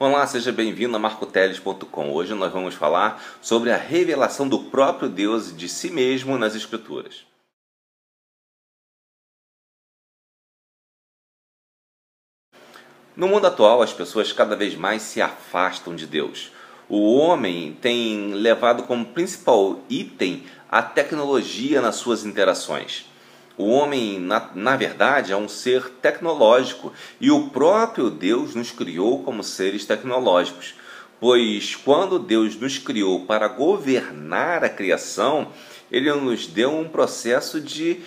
Olá, seja bem-vindo a marcoteles.com. Hoje nós vamos falar sobre a revelação do próprio Deus de si mesmo nas Escrituras. No mundo atual, as pessoas cada vez mais se afastam de Deus. O homem tem levado como principal item a tecnologia nas suas interações. O homem, na verdade, é um ser tecnológico e o próprio Deus nos criou como seres tecnológicos. Pois quando Deus nos criou para governar a criação, Ele nos deu um processo de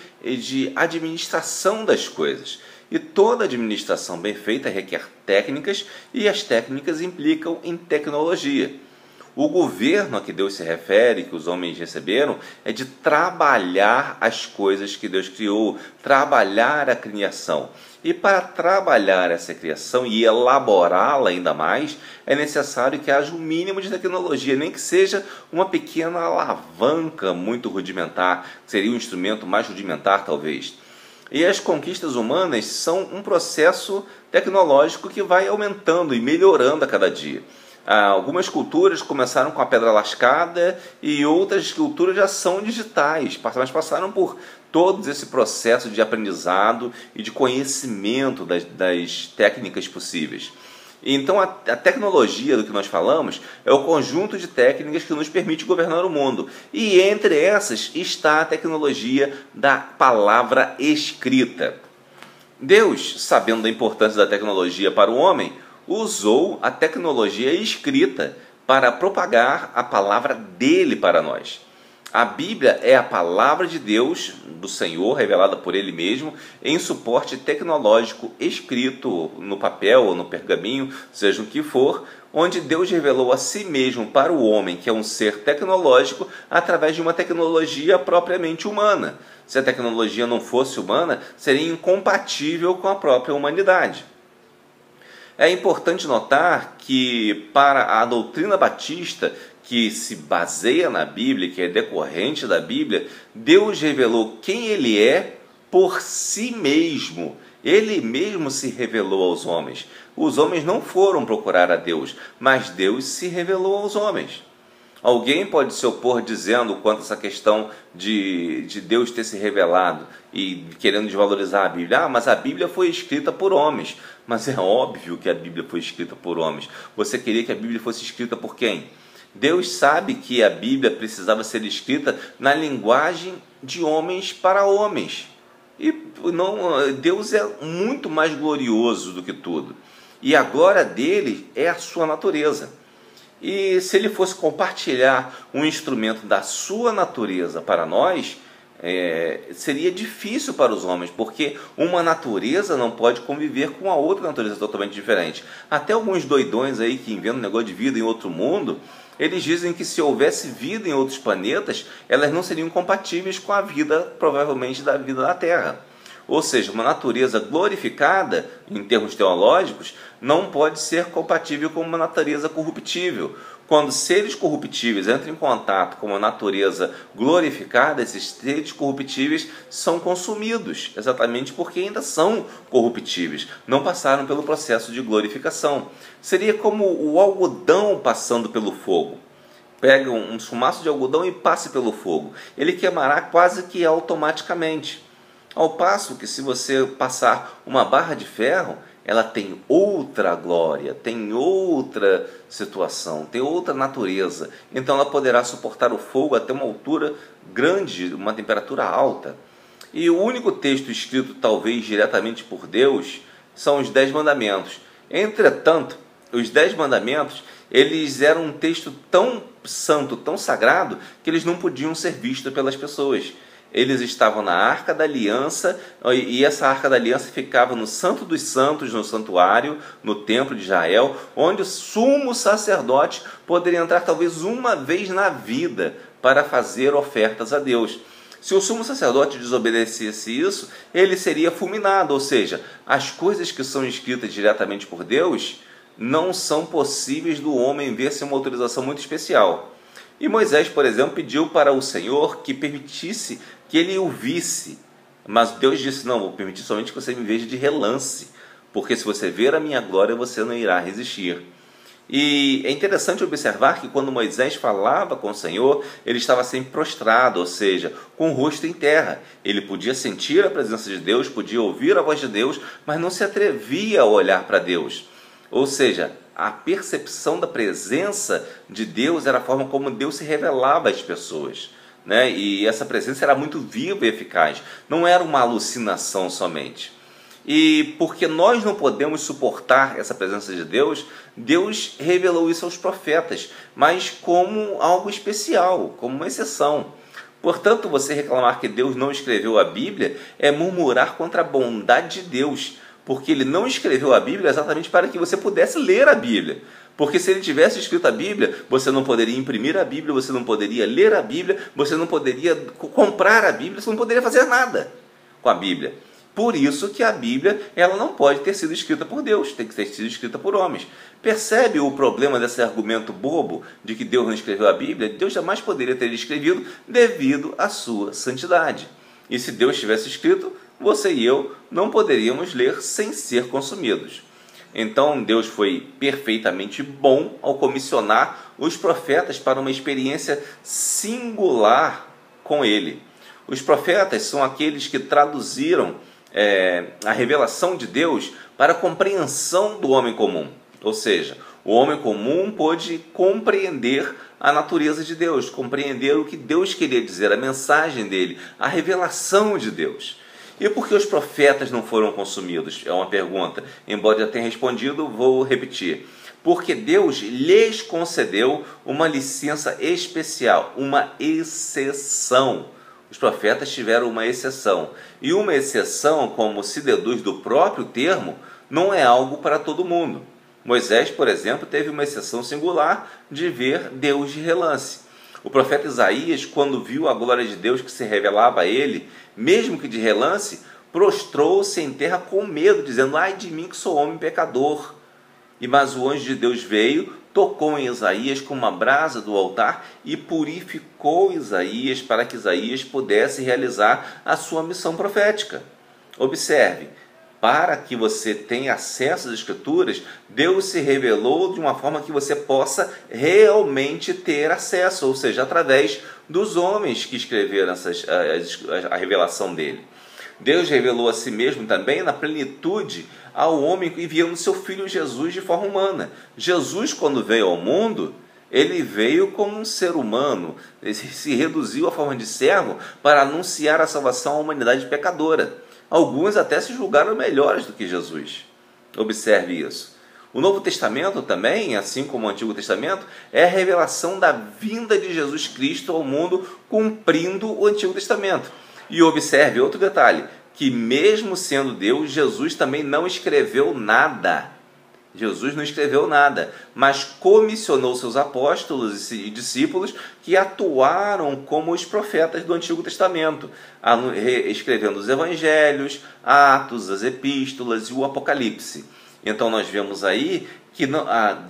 administração das coisas. E toda administração bem feita requer técnicas e as técnicas implicam em tecnologia. O governo a que Deus se refere, que os homens receberam, é de trabalhar as coisas que Deus criou, trabalhar a criação. E para trabalhar essa criação e elaborá-la ainda mais, é necessário que haja um mínimo de tecnologia, nem que seja uma pequena alavanca muito rudimentar, que seria um instrumento mais rudimentar talvez. E as conquistas humanas são um processo tecnológico que vai aumentando e melhorando a cada dia. Algumas culturas começaram com a pedra lascada e outras culturas já são digitais, mas passaram por todo esse processo de aprendizado e de conhecimento das técnicas possíveis. Então a tecnologia do que nós falamos é o conjunto de técnicas que nos permite governar o mundo. E entre essas está a tecnologia da palavra escrita. Deus, sabendo da importância da tecnologia para o homem, usou a tecnologia escrita para propagar a palavra dele para nós. A Bíblia é a palavra de Deus, do Senhor, revelada por Ele mesmo, em suporte tecnológico escrito no papel ou no pergaminho, seja o que for, onde Deus revelou a si mesmo para o homem, que é um ser tecnológico, através de uma tecnologia propriamente humana. Se a tecnologia não fosse humana, seria incompatível com a própria humanidade. É importante notar que para a doutrina batista, que se baseia na Bíblia, que é decorrente da Bíblia, Deus revelou quem Ele é por si mesmo. Ele mesmo se revelou aos homens. Os homens não foram procurar a Deus, mas Deus se revelou aos homens. Alguém pode se opor dizendo quanto a essa questão de Deus ter se revelado e querendo desvalorizar a Bíblia. Mas a Bíblia foi escrita por homens. Mas é óbvio que a Bíblia foi escrita por homens. Você queria que a Bíblia fosse escrita por quem? Deus sabe que a Bíblia precisava ser escrita na linguagem de homens para homens. E Deus é muito mais glorioso do que tudo. E a glória dele é a sua natureza. E se ele fosse compartilhar um instrumento da sua natureza para nós, seria difícil para os homens, porque uma natureza não pode conviver com a outra natureza totalmente diferente. Até alguns doidões aí que inventam um negócio de vida em outro mundo, eles dizem que se houvesse vida em outros planetas, elas não seriam compatíveis com a vida, provavelmente, da vida da Terra. Ou seja, uma natureza glorificada, em termos teológicos, não pode ser compatível com uma natureza corruptível. Quando seres corruptíveis entram em contato com uma natureza glorificada, esses seres corruptíveis são consumidos, exatamente porque ainda são corruptíveis, não passaram pelo processo de glorificação. Seria como o algodão passando pelo fogo. Pega um chumaço de algodão e passe pelo fogo. Ele queimará quase que automaticamente. Ao passo que se você passar uma barra de ferro, ela tem outra glória, tem outra situação, tem outra natureza. Então ela poderá suportar o fogo até uma altura grande, uma temperatura alta. E o único texto escrito talvez diretamente por Deus são os 10 mandamentos. Entretanto, os 10 mandamentos, eles eram um texto tão santo, tão sagrado, que eles não podiam ser vistos pelas pessoas. Eles estavam na Arca da Aliança, e essa Arca da Aliança ficava no Santo dos Santos, no santuário, no Templo de Israel, onde o sumo sacerdote poderia entrar talvez uma vez na vida para fazer ofertas a Deus. Se o sumo sacerdote desobedecesse isso, ele seria fulminado, ou seja, as coisas que são escritas diretamente por Deus não são possíveis do homem ver sem uma autorização muito especial. E Moisés, por exemplo, pediu para o Senhor que permitisse que ele o visse. Mas Deus disse, não, vou permitir somente que você me veja de relance, porque se você ver a minha glória, você não irá resistir. E é interessante observar que quando Moisés falava com o Senhor, ele estava sempre prostrado, ou seja, com o rosto em terra. Ele podia sentir a presença de Deus, podia ouvir a voz de Deus, mas não se atrevia a olhar para Deus. Ou seja, a percepção da presença de Deus era a forma como Deus se revelava às pessoas, né? E essa presença era muito viva e eficaz, não era uma alucinação somente. E porque nós não podemos suportar essa presença de Deus, Deus revelou isso aos profetas, mas como algo especial, como uma exceção. Portanto, você reclamar que Deus não escreveu a Bíblia é murmurar contra a bondade de Deus, porque Ele não escreveu a Bíblia exatamente para que você pudesse ler a Bíblia. Porque se Ele tivesse escrito a Bíblia, você não poderia imprimir a Bíblia, você não poderia ler a Bíblia, você não poderia comprar a Bíblia, você não poderia fazer nada com a Bíblia. Por isso que a Bíblia ela não pode ter sido escrita por Deus, tem que ter sido escrita por homens. Percebe o problema desse argumento bobo de que Deus não escreveu a Bíblia? Deus jamais poderia ter escrevido devido à sua santidade. E se Deus tivesse escrito, você e eu não poderíamos ler sem ser consumidos. Então Deus foi perfeitamente bom ao comissionar os profetas para uma experiência singular com Ele. Os profetas são aqueles que traduziram a revelação de Deus para a compreensão do homem comum. Ou seja, o homem comum pôde compreender a natureza de Deus, compreender o que Deus queria dizer, a mensagem dele, a revelação de Deus. E por que os profetas não foram consumidos? É uma pergunta. Embora já tenha respondido, vou repetir. Porque Deus lhes concedeu uma licença especial, uma exceção. Os profetas tiveram uma exceção. E uma exceção, como se deduz do próprio termo, não é algo para todo mundo. Moisés, por exemplo, teve uma exceção singular de ver Deus de relance. O profeta Isaías, quando viu a glória de Deus que se revelava a ele, mesmo que de relance, prostrou-se em terra com medo, dizendo: ai de mim que sou homem pecador. Mas o anjo de Deus veio, tocou em Isaías com uma brasa do altar e purificou Isaías para que Isaías pudesse realizar a sua missão profética. Observe, para que você tenha acesso às Escrituras, Deus se revelou de uma forma que você possa realmente ter acesso, ou seja, através dos homens que escreveram a revelação dele. Deus revelou a si mesmo também na plenitude ao homem, enviando seu Filho Jesus de forma humana. Jesus, quando veio ao mundo, ele veio como um ser humano, ele se reduziu à forma de servo para anunciar a salvação à humanidade pecadora. Alguns até se julgaram melhores do que Jesus. Observe isso. O Novo Testamento também, assim como o Antigo Testamento, é a revelação da vinda de Jesus Cristo ao mundo, cumprindo o Antigo Testamento. E observe outro detalhe, que mesmo sendo Deus, Jesus também não escreveu nada. Jesus não escreveu nada, mas comissionou seus apóstolos e discípulos que atuaram como os profetas do Antigo Testamento, escrevendo os evangelhos, Atos, as epístolas e o Apocalipse. Então nós vemos aí que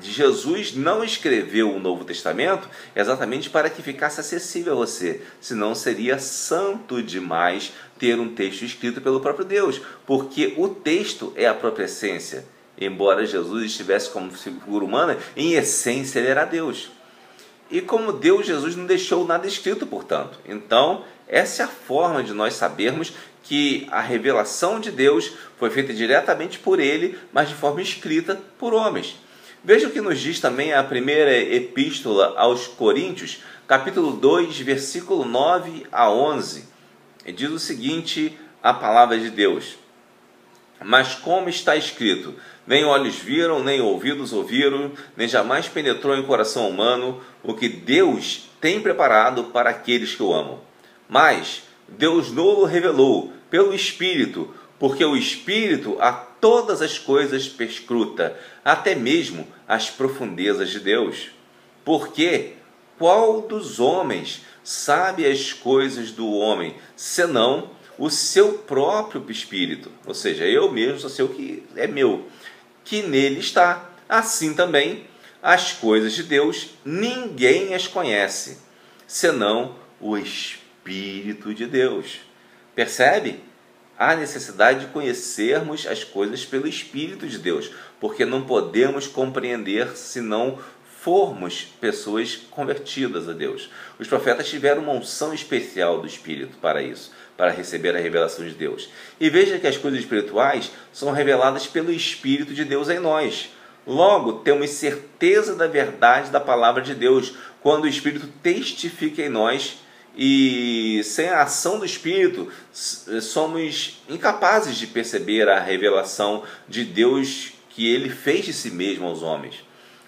Jesus não escreveu o Novo Testamento exatamente para que ficasse acessível a você, senão seria santo demais ter um texto escrito pelo próprio Deus, porque o texto é a própria essência. Embora Jesus estivesse como figura humana, em essência ele era Deus. E como Deus, Jesus não deixou nada escrito, portanto. Então, essa é a forma de nós sabermos que a revelação de Deus foi feita diretamente por Ele, mas de forma escrita por homens. Veja o que nos diz também a primeira epístola aos Coríntios, capítulo 2, versículo 9 a 11. Diz o seguinte, a palavra de Deus: mas como está escrito, nem olhos viram, nem ouvidos ouviram, nem jamais penetrou em coração humano o que Deus tem preparado para aqueles que o amam. Mas Deus nolo revelou pelo Espírito, porque o Espírito a todas as coisas perscruta, até mesmo as profundezas de Deus. Porque qual dos homens sabe as coisas do homem, senão o seu próprio Espírito? Ou seja, eu mesmo só sei o que é meu, que nele está. Assim também as coisas de Deus ninguém as conhece, senão o Espírito de Deus. Percebe? há necessidade de conhecermos as coisas pelo Espírito de Deus, porque não podemos compreender se não formos pessoas convertidas a Deus. Os profetas tiveram uma unção especial do Espírito para isso, para receber a revelação de Deus. E veja que as coisas espirituais são reveladas pelo Espírito de Deus em nós. Logo, temos certeza da verdade da palavra de Deus, quando o Espírito testifica em nós, e sem a ação do Espírito, somos incapazes de perceber a revelação de Deus que Ele fez de si mesmo aos homens.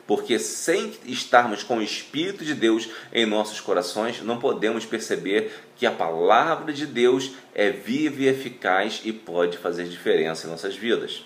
Porque sem estarmos com o Espírito de Deus em nossos corações, não podemos perceber que a palavra de Deus é viva e eficaz e pode fazer diferença em nossas vidas.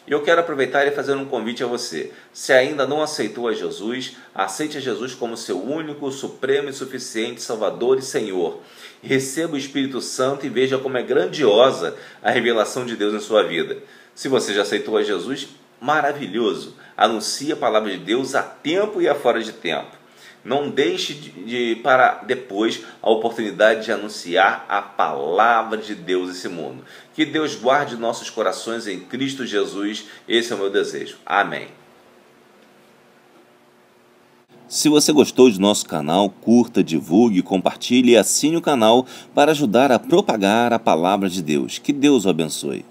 E eu quero aproveitar e fazer um convite a você. Se ainda não aceitou a Jesus, aceite a Jesus como seu único, supremo e suficiente Salvador e Senhor. Receba o Espírito Santo e veja como é grandiosa a revelação de Deus em sua vida. Se você já aceitou a Jesus, maravilhoso! Anuncie a palavra de Deus a tempo e a fora de tempo. Não deixe para depois a oportunidade de anunciar a palavra de Deus nesse mundo. Que Deus guarde nossos corações em Cristo Jesus. Esse é o meu desejo. Amém. Se você gostou de nosso canal, curta, divulgue, compartilhe e assine o canal para ajudar a propagar a palavra de Deus. Que Deus o abençoe.